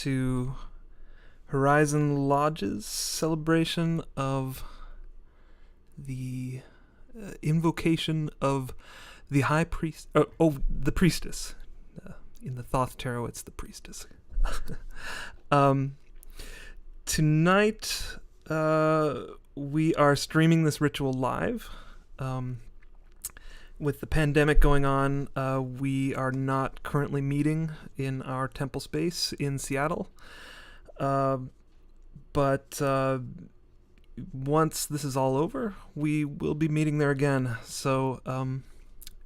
to Horizon Lodge's celebration of the invocation of the High Priest. The Priestess. In the Thoth Tarot, it's the Priestess. Tonight, we are streaming this ritual live. With the pandemic going on, we are not currently meeting in our temple space in Seattle. But once this is all over, we will be meeting there again. So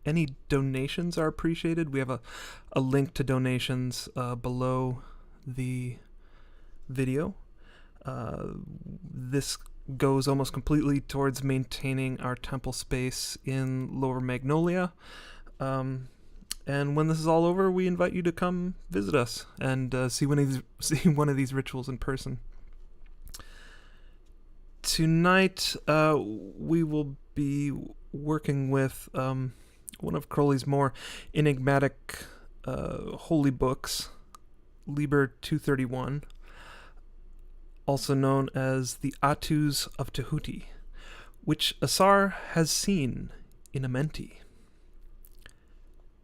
any donations are appreciated. We have a link to donations below the video. This goes almost completely towards maintaining our temple space in Lower Magnolia. And when this is all over, we invite you to come visit us and see one of these rituals in person. Tonight, we will be working with one of Crowley's more enigmatic holy books, LIBER 231, also known as the ATUs of TAHVTI, which ASAR has seen in AMENNTI.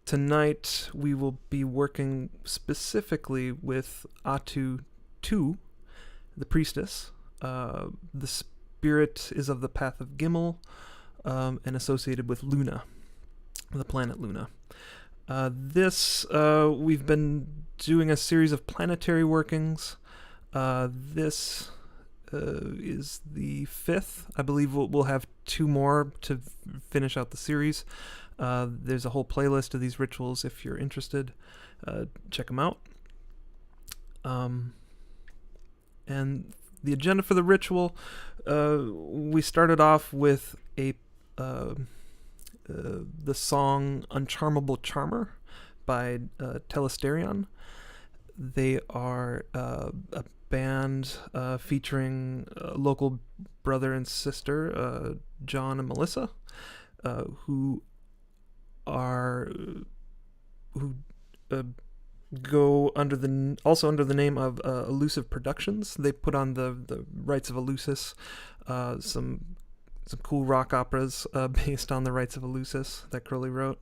Tonight, we will be working specifically with ATU II, the Priestess. The spirit is of the Path of Gimel and associated with Luna, the planet Luna. We've been doing a series of planetary workings. This is the fifth. I believe we'll have two more to finish out the series. There's a whole playlist of these rituals if you're interested. Check them out. And the agenda for the ritual, we started off with the song Uncharmable Charmer by Telesterion. They are a band featuring local brother and sister, John and Melissa, who go under the name of Elusive Productions. They put on the Rites of Eleusis, some cool rock operas based on the Rites of Eleusis that Crowley wrote.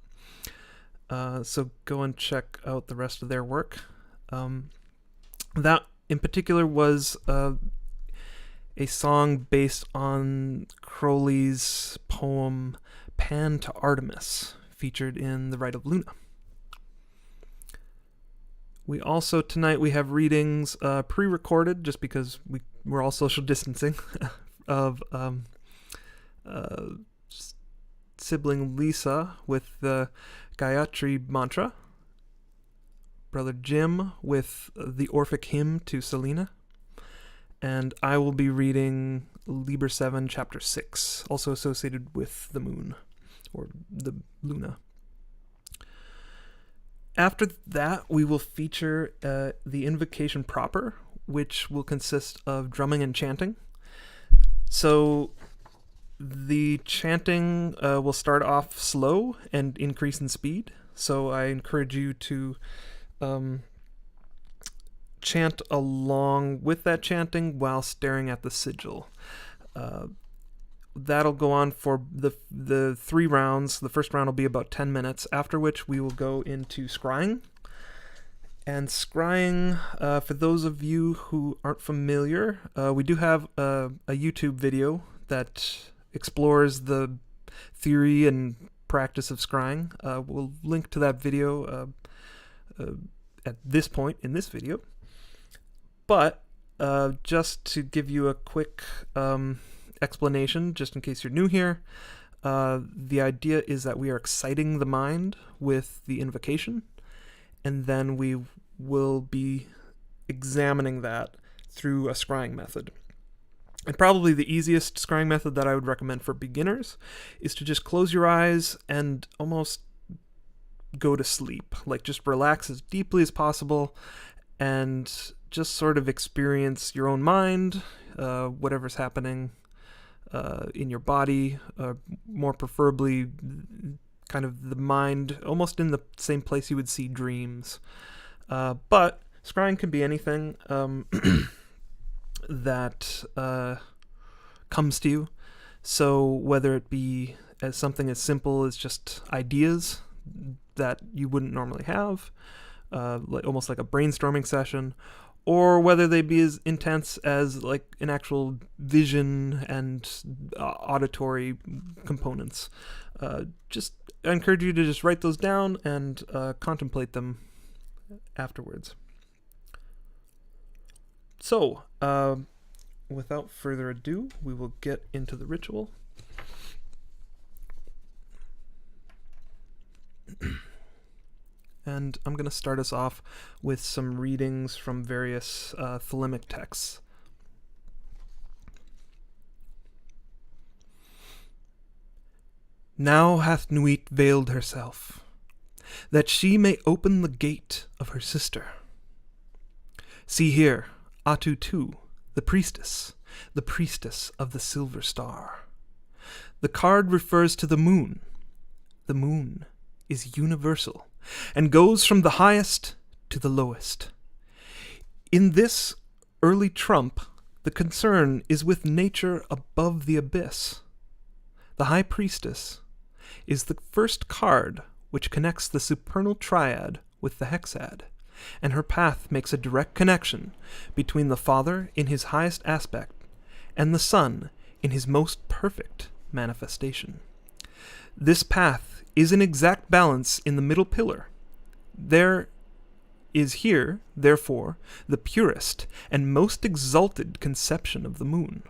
So go and check out the rest of their work. That in particular was a song based on Crowley's poem Pan to Artemis, featured in The Rite of Luna. We also, tonight, we have readings pre-recorded, just because we're all social distancing, of sibling Lisa with the Garyaatri Mantra, Brother Jim with the Orphic hymn to Selene, and I will be reading Liber 7, Chapter 6, also associated with the moon, or the Luna. After that, we will feature the invocation proper, which will consist of drumming and chanting. So the chanting will start off slow and increase in speed. So I encourage you to chant along with that chanting while staring at the sigil. That'll go on for the 3 rounds. The first round will be about 10 minutes, after which we will go into scrying. And scrying, for those of you who aren't familiar, we do have a YouTube video that explores the theory and practice of scrying. We'll link to that video at this point in this video. But just to give you a quick explanation, just in case you're new here, the idea is that we are exciting the mind with the invocation, and then we will be examining that through a scrying method. And probably the easiest scrying method that I would recommend for beginners is to just close your eyes and almost go to sleep. Like, just relax as deeply as possible and just sort of experience your own mind, whatever's happening in your body, more preferably kind of the mind almost in the same place you would see dreams. But Scrying can be anything that comes to you. So whether it be as something as simple as just ideas that you wouldn't normally have, almost like a brainstorming session, or whether they be as intense as like an actual vision and auditory components. Just I encourage you to just write those down and contemplate them afterwards. So, without further ado, we will get into the ritual. And I'm going to start us off with some readings from various Thelemic texts. Now hath Nuit veiled herself, that she may open the gate of her sister. See here, ATU II, the Priestess of the Silver Star. The card refers to the moon. The moon is universal, and goes from the highest to the lowest. In this early trump, the concern is with nature above the abyss. The High Priestess is the first card which connects the supernal triad with the hexad, and her path makes a direct connection between the Father in his highest aspect and the Son in his most perfect manifestation. This path is in exact balance in the middle pillar. There is here, therefore, the purest and most exalted conception of the moon.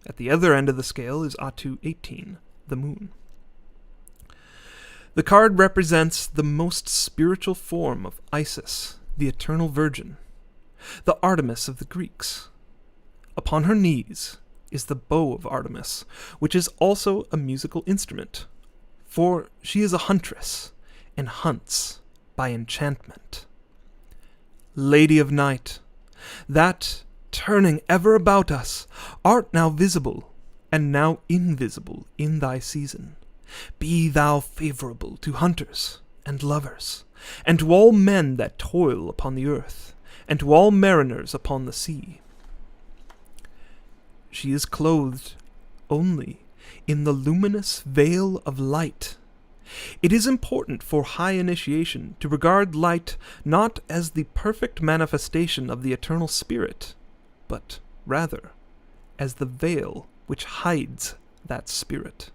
At the other end of the scale is ATU 18, the moon. The card represents the most spiritual form of Isis, the Eternal Virgin, the Artemis of the Greeks. Upon her knees is the bow of Artemis, which is also a musical instrument, for she is a huntress and hunts by enchantment. Lady of Night, that, turning ever about us, art now visible and now invisible in thy season. Be thou favourable to hunters and lovers, and to all men that toil upon the earth, and to all mariners upon the sea. She is clothed only in the luminous veil of light. It is important for high initiation to regard light not as the perfect manifestation of the eternal spirit, but rather as the veil which hides that spirit.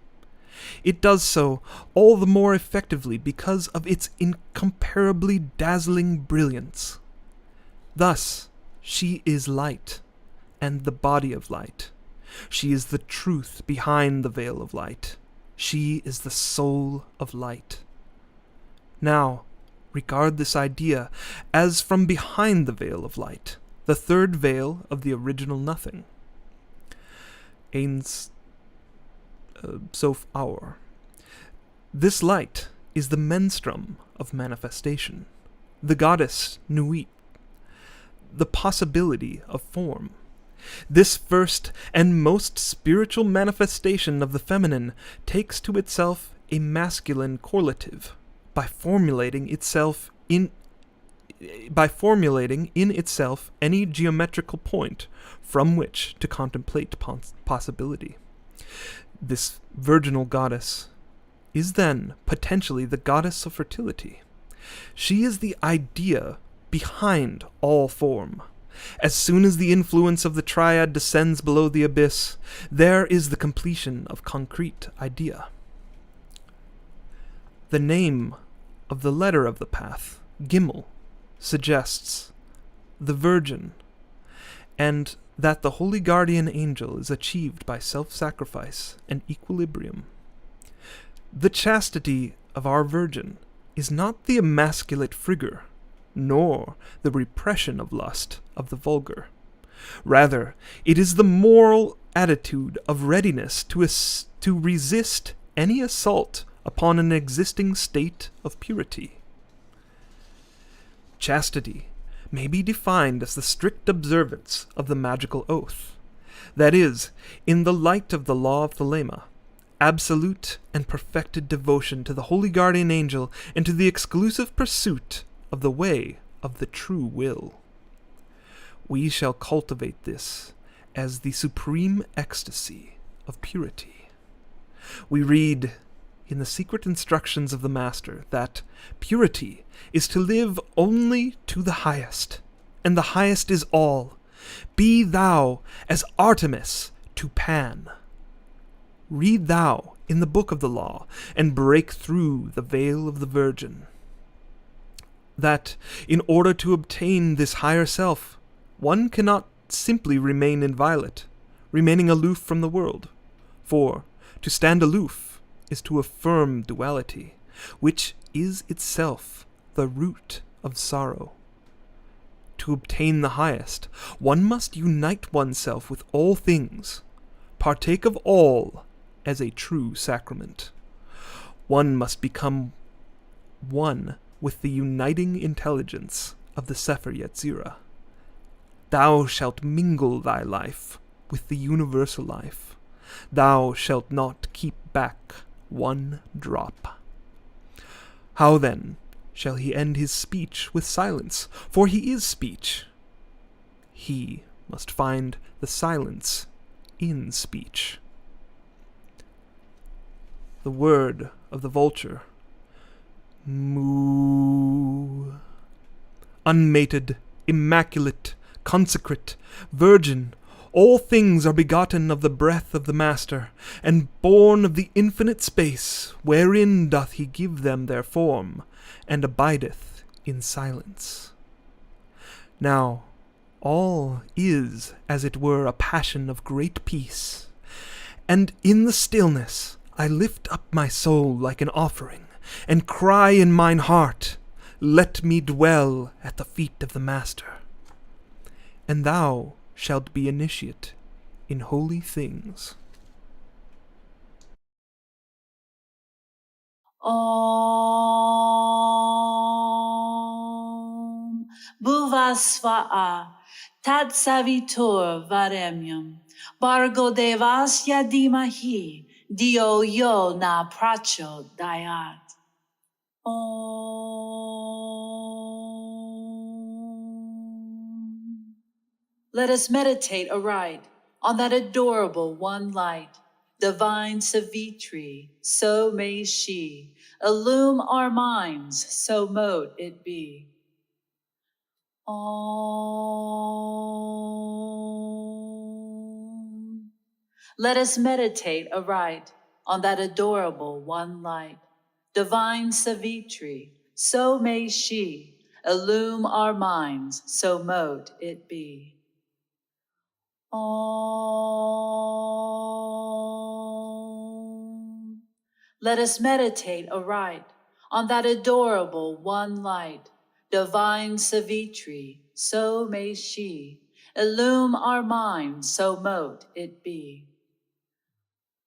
It does so all the more effectively because of its incomparably dazzling brilliance. Thus, she is light, and the body of light. She is the truth behind the veil of light. She is the soul of light. Now, regard this idea as from behind the veil of light, the third veil of the original nothing. Ein Sof Aur. This light is the menstruum of manifestation, the goddess Nuit, the possibility of form. This first and most spiritual manifestation of the feminine takes to itself a masculine correlative by formulating in itself any geometrical point from which to contemplate possibility. This virginal goddess is then potentially the goddess of fertility. She is the idea behind all form. As soon as the influence of the triad descends below the abyss, there is the completion of concrete idea. The name of the letter of the path, Gimel, suggests the Virgin, and that the holy guardian angel is achieved by self-sacrifice and equilibrium. The chastity of our Virgin is not the emasculate frigor, nor the repression of lust of the vulgar. Rather, it is the moral attitude of readiness to resist any assault upon an existing state of purity. Chastity may be defined as the strict observance of the magical oath, that is, in the light of the law of Thelema, absolute and perfected devotion to the holy guardian angel and to the exclusive pursuit of the way of the true will. We shall cultivate this as the supreme ecstasy of purity. We read in the secret instructions of the Master that purity is to live only to the highest, and the highest is all. Be thou as Artemis to Pan. Read thou in the book of the law, and break through the veil of the Virgin. That in order to obtain this higher self, one cannot simply remain inviolate, remaining aloof from the world. For to stand aloof is to affirm duality, which is itself the root of sorrow. To obtain the highest, one must unite oneself with all things, partake of all as a true sacrament. One must become one with the uniting intelligence of the Sefer Yetzirah. Thou shalt mingle thy life with the universal life. Thou shalt not keep back one drop. How then shall he end his speech with silence? For he is speech. He must find the silence in speech. The word of the vulture. Moo. Unmated, immaculate, consecrate, virgin, all things are begotten of the breath of the Master, and born of the infinite space, wherein doth he give them their form, and abideth in silence. Now all is as it were a passion of great peace, and in the stillness I lift up my soul like an offering, and cry in mine heart, Let me dwell at the feet of the Master. And thou shalt be initiate in holy things. Om Bhuvasva'a Tat Savitur Varemyam Bargo Devasya Dimahi Dio Yo Na Prachodayat. Om. Let us meditate aright on that adorable one light, divine Savitri, so may she illume our minds, so mote it be. Om. Let us meditate aright on that adorable one light, divine Savitri, so may she illume our minds, so mote it be. Om. Let us meditate aright on that adorable one light, divine Savitri, so may she illume our minds, so mote it be.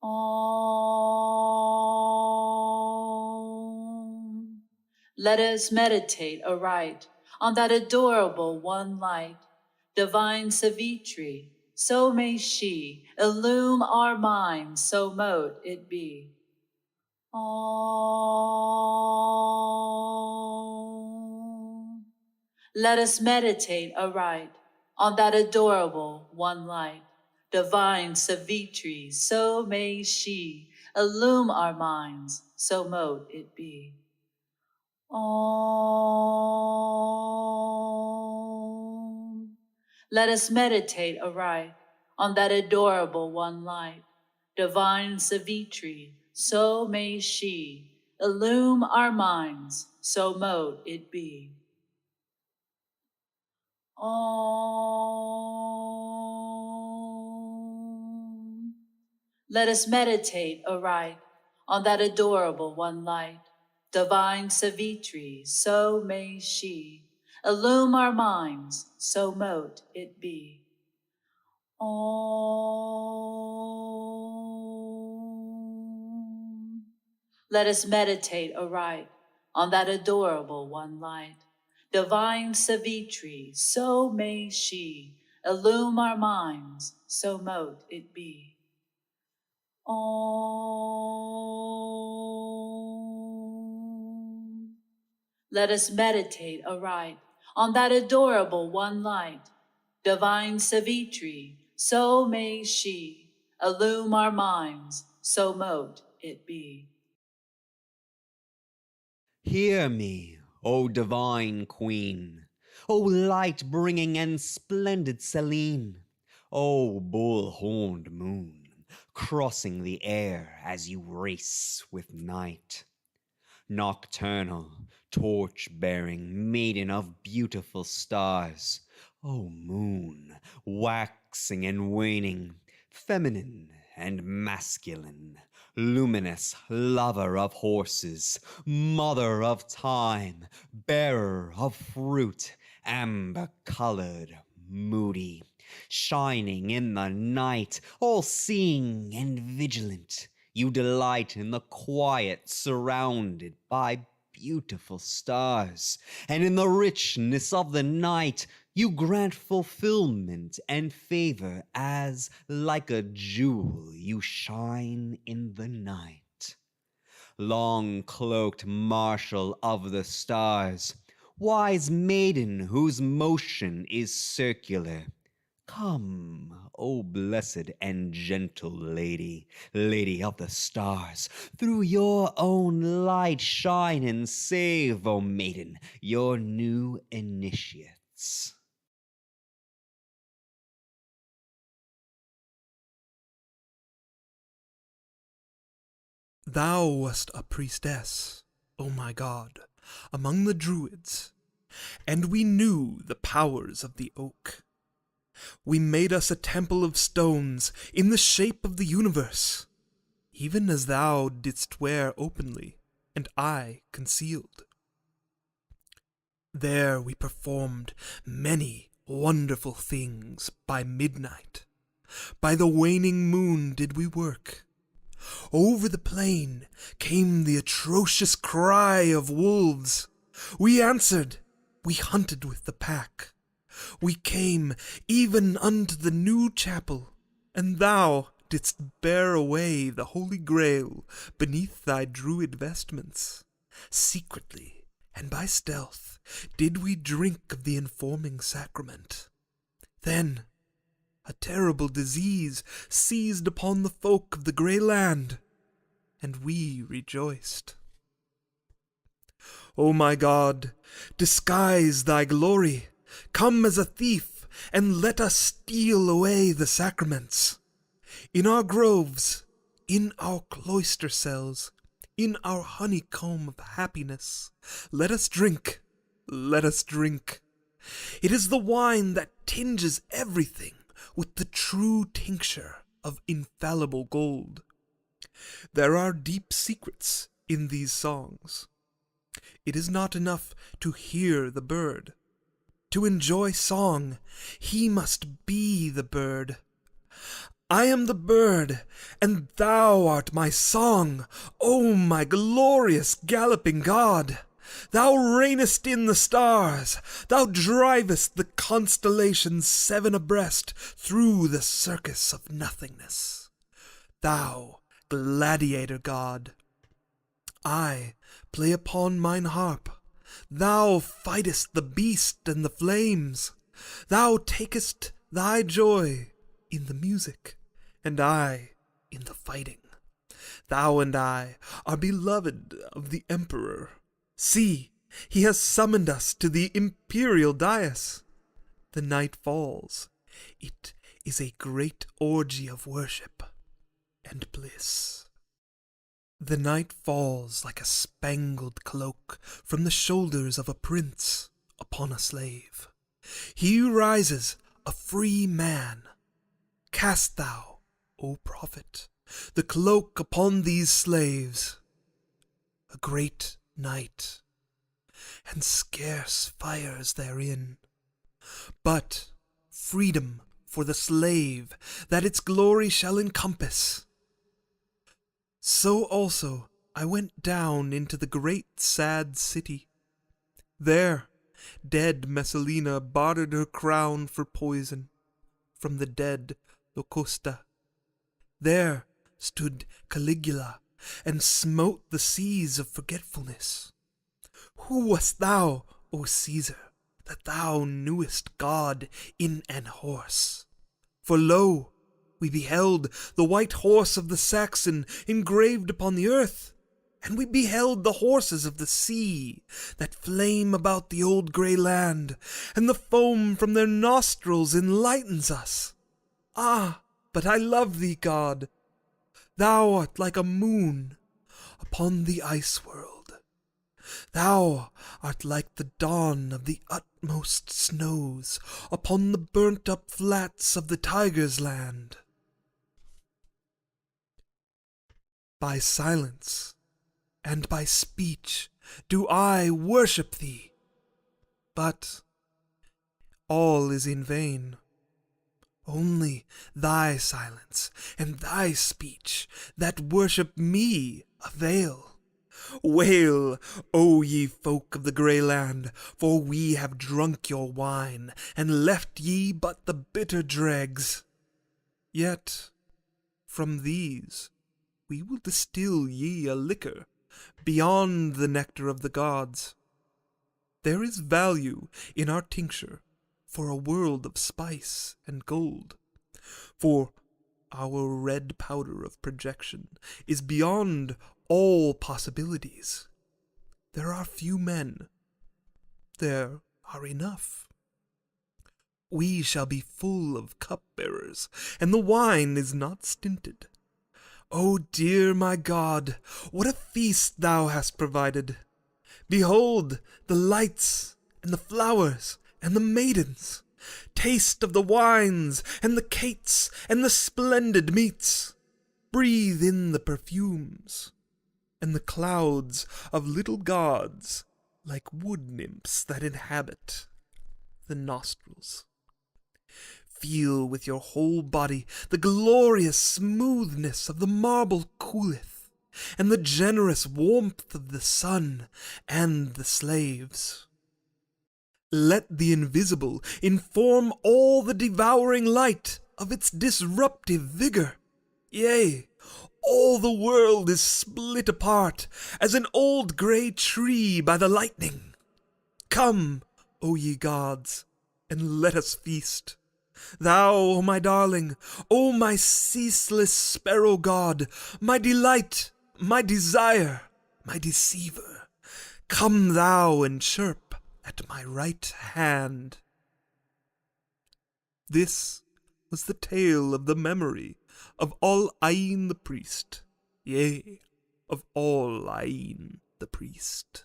Om. Let us meditate aright on that adorable one light, divine Savitri, so may she illume our minds, so mote it be. Om. Let us meditate aright on that adorable one light, divine Savitri, so may she illume our minds, so mote it be. Om. Let us meditate aright on that adorable one light, divine Savitri, so may she illume our minds, so mote it be. Om. Let us meditate aright on that adorable one light, divine Savitri, so may she illume our minds, so mote it be. Om. Let us meditate aright on that adorable one light, divine Savitri, so may she illume our minds, so mote it be. Om. Let us meditate aright on that adorable one light, Divine Savitri, so may she illume our minds, so mote it be. Hear me, O divine queen, O light-bringing and splendid Selene, O bull-horned moon, crossing the air as you race with night. Nocturnal, torch-bearing maiden of beautiful stars, O moon, waxing and waning, feminine and masculine, luminous lover of horses, mother of time, bearer of fruit, amber-colored, moody, shining in the night, all-seeing and vigilant. You delight in the quiet surrounded by beautiful stars, and in the richness of the night you grant fulfillment and favor as, like a jewel, you shine in the night. Long-cloaked marshal of the stars, wise maiden whose motion is circular, come, O blessed and gentle lady, lady of the stars, through your own light shine and save, O maiden, your new initiates. Thou wast a priestess, O my God, among the Druids, and we knew the powers of the oak. We made us a temple of stones in the shape of the universe, even as thou didst wear openly, and I concealed. There we performed many wonderful things by midnight. By the waning moon did we work. Over the plain came the atrocious cry of wolves. We answered. We hunted with the pack. We came even unto the new chapel, and thou didst bear away the Holy Grail beneath thy druid vestments. Secretly and by stealth did we drink of the informing sacrament. Then a terrible disease seized upon the folk of the grey land, and we rejoiced. O my God, disguise thy glory, come as a thief, and let us steal away the sacraments. In our groves, in our cloister cells, in our honeycomb of happiness, let us drink, let us drink. It is the wine that tinges everything with the true tincture of infallible gold. There are deep secrets in these songs. It is not enough to hear the bird. To enjoy song, he must be the bird. I am the bird, and thou art my song, O my glorious galloping God! Thou reignest in the stars, thou drivest the constellations 7 abreast through the circus of nothingness. Thou, gladiator God, I play upon mine harp. Thou fightest the beast and the flames. Thou takest thy joy in the music, and I in the fighting. Thou and I are beloved of the Emperor. See, he has summoned us to the imperial dais. The night falls. It is a great orgy of worship and bliss. The night falls like a spangled cloak from the shoulders of a prince upon a slave. He rises a free man. Cast thou, O prophet, the cloak upon these slaves. A great night, and scarce fires therein, but freedom for the slave that its glory shall encompass. So also I went down into the great sad city. There dead Messalina bartered her crown for poison from the dead Locusta. There stood Caligula and smote the seas of forgetfulness. Who wast thou, O Caesar, that thou knewest God in an horse. For lo, we beheld the white horse of the Saxon engraved upon the earth, and we beheld the horses of the sea that flame about the old grey land, and the foam from their nostrils enlightens us. Ah, but I love thee, God. Thou art like a moon upon the ice world. Thou art like the dawn of the utmost snows upon the burnt-up flats of the tiger's land. By silence and by speech do I worship thee, but all is in vain. Only thy silence and thy speech that worship me avail. Wail, O ye folk of the grey land, for we have drunk your wine, and left ye but the bitter dregs. Yet from these we will distill ye a liquor beyond the nectar of the gods. There is value in our tincture for a world of spice and gold, for our red powder of projection is beyond all possibilities. There are few men. There are enough. We shall be full of cupbearers, and the wine is not stinted. O dear my God, what a feast thou hast provided! Behold the lights and the flowers and the maidens. Taste of the wines and the cates and the splendid meats. Breathe in the perfumes and the clouds of little gods like wood nymphs that inhabit the nostrils. Feel with your whole body the glorious smoothness of the marble coolth, and the generous warmth of the sun and the slaves. Let the invisible inform all the devouring light of its disruptive vigor. Yea, all the world is split apart as an old grey tree by the lightning. Come, O ye gods, and let us feast. Thou, O my darling, O my ceaseless sparrow god, my delight, my desire, my deceiver, come thou and chirp at my right hand. This was the tale of the memory of All Ain the priest, yea, of All Ain the priest.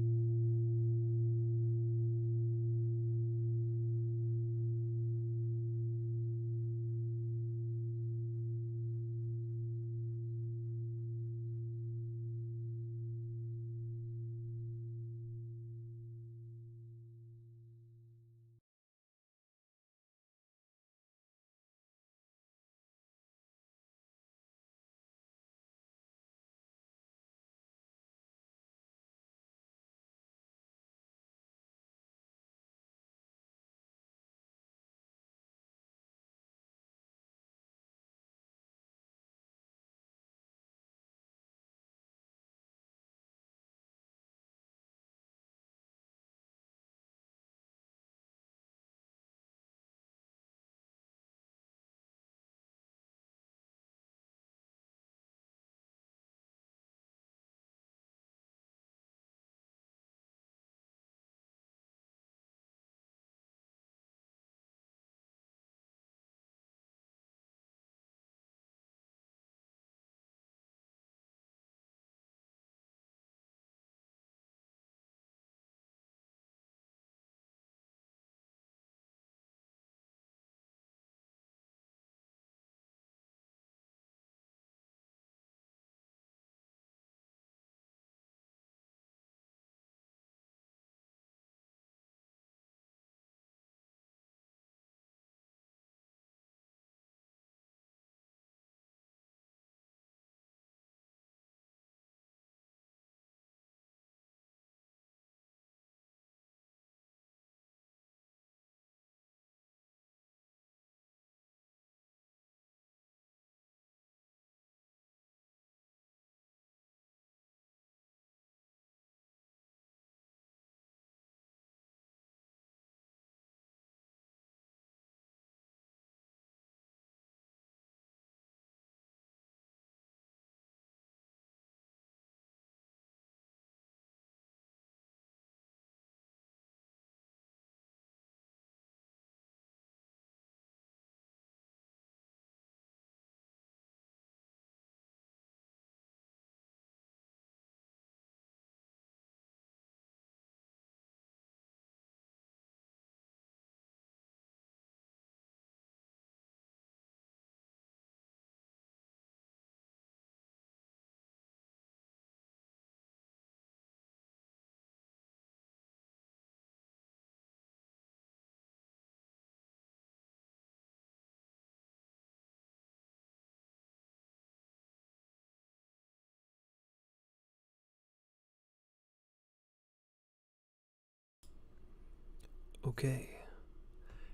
Okay,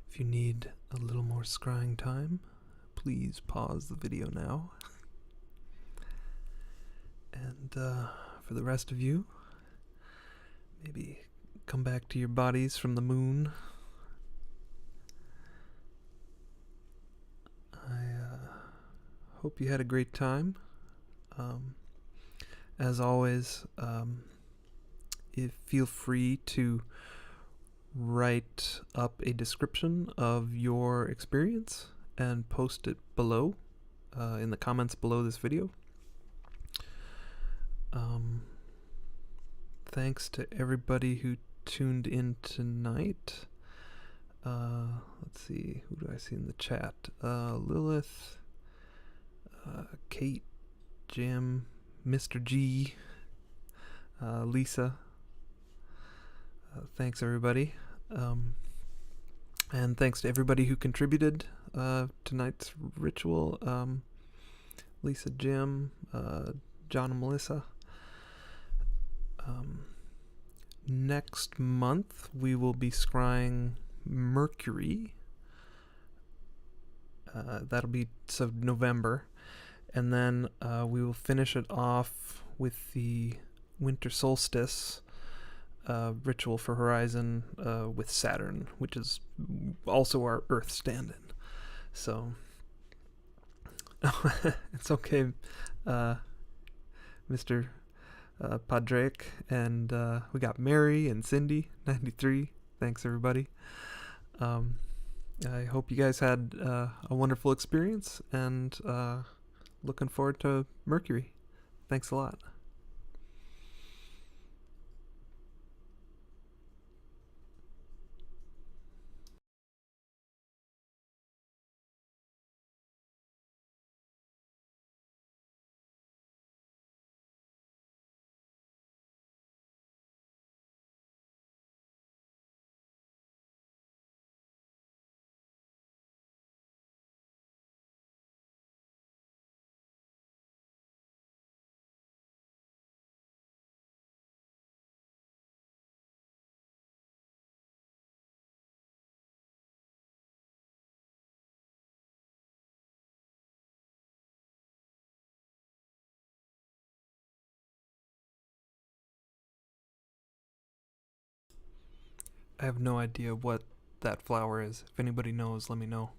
if you need a little more scrying time, please pause the video now. And for the rest of you, maybe come back to your bodies from the moon. I hope you had a great time. As always, feel free to write up a description of your experience and post it below in the comments below this video. Thanks to everybody who tuned in tonight. Let's see, who do I see in the chat? Lilith, Kate, Jim, Mr. G, Lisa. Thanks everybody. And thanks to everybody who contributed tonight's ritual. Lisa, Jim, John and Melissa. Next month we will be scrying Mercury. That'll be November. And then we will finish it off with the winter solstice ritual for Horizon with Saturn, which is also our Earth stand-in. So it's okay, Mr. Padraic, and we got Mary and Cindy 93. Thanks everybody. I hope you guys had a wonderful experience, and looking forward to Mercury. Thanks a lot. I have no idea what that flower is. If anybody knows, let me know.